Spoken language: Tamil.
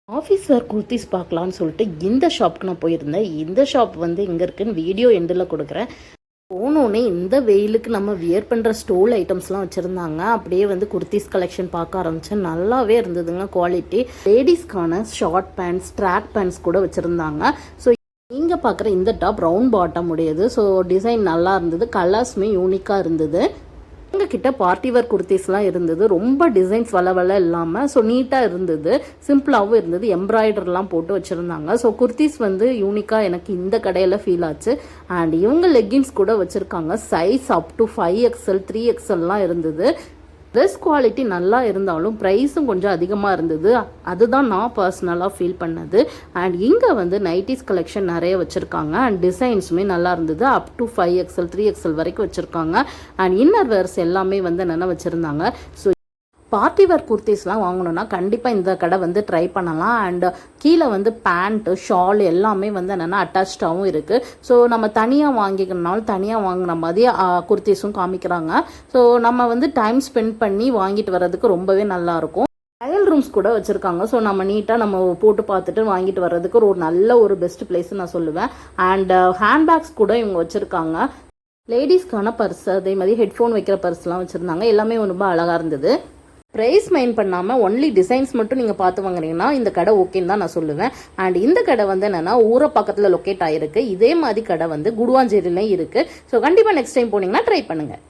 ஆஃபீஸ் வேர் குர்த்திஸ் பார்க்கலான்னு சொல்லிட்டு இந்த ஷாப்புக்கு நான் போயிருந்தேன். இந்த ஷாப் வந்து எங்கே இருக்குன்னு வீடியோ எண்டில் கொடுக்குறேன். போனோடனே இந்த வெயிலுக்கு நம்ம வியர் பண்ணுற ஸ்டோல் ஐட்டம்ஸ்லாம் வச்சுருந்தாங்க. அப்படியே வந்து குர்த்திஸ் கலெக்ஷன் பார்க்க ஆரம்பித்தேன். நல்லாவே இருந்ததுங்க குவாலிட்டி. லேடிஸ்க்கான ஷார்ட் பேண்ட்ஸ், ட்ராக் பேண்ட்ஸ் கூட வச்சுருந்தாங்க. ஸோ நீங்கள் பார்க்குற இந்த டாப் ரவுண்ட் பாட்டம் உடையது. ஸோ டிசைன் நல்லா இருந்தது, கலர்ஸுமே யூனிக்காக இருந்தது. எங்ககிட்ட பார்ட்டி வேர் குர்த்திஸ்லாம் இருந்தது. ரொம்ப டிசைன்ஸ் வள இல்லாமல் ஸோ நீட்டாக இருந்தது, சிம்பிளாகவும் இருந்தது. எம்ப்ராய்டர்லாம் போட்டு வச்சுருந்தாங்க. ஸோ குர்த்திஸ் வந்து யூனிக்காக எனக்கு இந்த கடையில் ஃபீல் ஆச்சு. அண்ட் இவங்க லெக்கின்ஸ் கூட வச்சுருக்காங்க. சைஸ் அப் டு 5XL 3XLலாம் இருந்தது. ட்ரெஸ் குவாலிட்டி நல்லா இருந்தாலும் ப்ரைஸும் கொஞ்சம் அதிகமாக இருந்தது. அதுதான் நான் பர்சனலாக ஃபீல் பண்ணது. அண்ட் இங்கே வந்து நைட்டிஸ் கலெக்ஷன் நிறைய வச்சுருக்காங்க. அண்ட் டிசைன்ஸுமே நல்லா இருந்தது. அப் டு 5XL 3XL வரைக்கும் வச்சுருக்காங்க. அண்ட் இன்னர் வேர்ஸ் எல்லாமே வந்து என்னென்ன வச்சுருந்தாங்க. ஸோ பார்ட்டி வேர் குர்த்திஸ்லாம் வாங்கணுன்னா கண்டிப்பாக இந்த கடை வந்து ட்ரை பண்ணலாம். அண்ட் கீழே வந்து பேண்ட்டு, ஷால் எல்லாமே வந்து என்னென்னா அட்டாச்சாகவும் இருக்குது. ஸோ நம்ம தனியாக வாங்கிக்கணுனாலும் தனியாக வாங்கின மாதிரி குர்த்திஸும் காமிக்கிறாங்க. ஸோ நம்ம வந்து டைம் ஸ்பெண்ட் பண்ணி வாங்கிட்டு வர்றதுக்கு ரொம்பவே நல்லாயிருக்கும். ட்ரையல் ரூம்ஸ் கூட வச்சுருக்காங்க. ஸோ நம்ம நீட்டாக நம்ம போட்டு பார்த்துட்டு வாங்கிட்டு வர்றதுக்கு ஒரு நல்ல ஒரு பெஸ்ட் பிளேஸ்ன்னு நான் சொல்லுவேன். அண்ட் ஹேண்ட்பேக்ஸ் கூட இவங்க வச்சுருக்காங்க. லேடிஸ்க்கான பர்ஸ், அதே மாதிரி ஹெட்ஃபோன் வைக்கிற பர்ஸ்லாம் வச்சுருந்தாங்க. எல்லாமே ரொம்ப அழகாக இருந்தது. ப்ரைஸ் மைண்ட் பண்ணாமல் ஒன்லி டிசைன்ஸ் மட்டும் நீங்கள் பார்த்து வாங்குறீங்கன்னா இந்த கடை ஓகேன்னு தான் நான் சொல்லுவேன். அண்ட் இந்த கடை வந்து என்னென்னா ஊரை பக்கத்தில் லொக்கேட் ஆகிருக்கு. இதே மாதிரி கடை வந்து குடுவாஞ்சேரியிலையும் இருக்குது. ஸோ கண்டிப்பாக நெக்ஸ்ட் டைம் போனீங்கன்னா ட்ரை பண்ணுங்கள்.